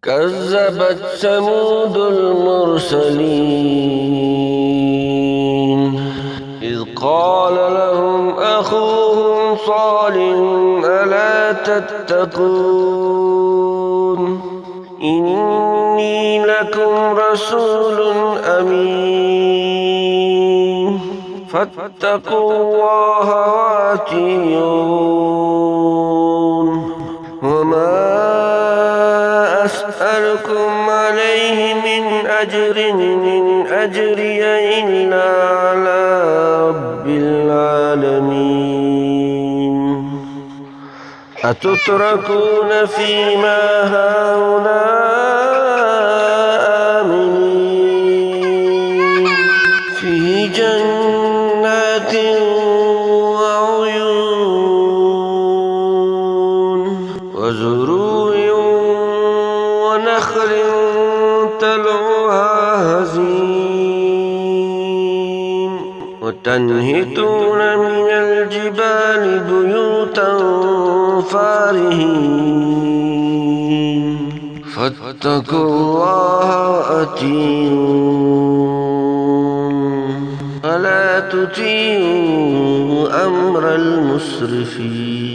كذبت ثمود المرسلين إذ قال لهم أخوهم صالح ألا تتقون إني لكم رسول أمين فاتقوا الله وأطيعون وما أسألكم عليه من أجر إن أجري إلا على رب العالمين أتتركون فيما هاهنا آمنين في جنات وعيون وزروع ونخل طلعها هزيم وتنحتون من الجبال بيوتا فارهين فاتقوا الله وأطيعون ولا تطيعوا أمر المسرفين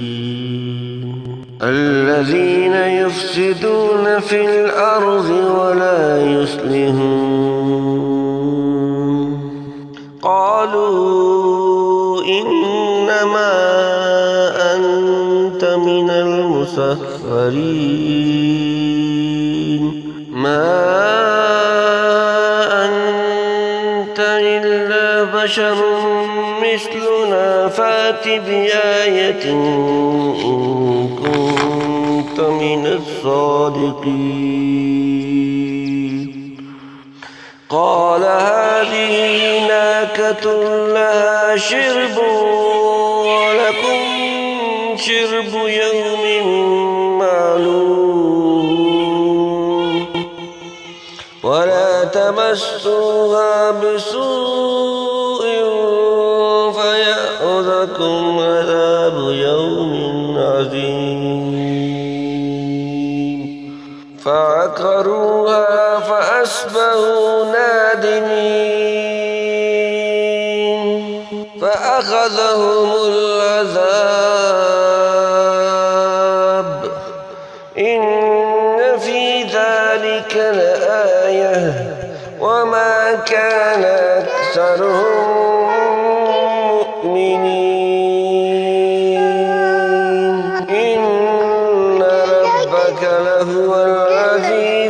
الذين يفسدون في الأرض ولا يصلحون قالوا إنما أنت من المسحرين ما أنت إلا بشر مثلنا فات بآية إن كنت من الصادقين قال هذه ناكة لها شرب ولكم شرب يوم معلوم ولا تمسوها بسوء فيأخذكم عذاب يوم عظيم فعقروها فأصبحوا نادمين فأخذهم العذاب إن في ذلك لآية وما كان أكثرهم مؤمنين إن ربك لهو العزيز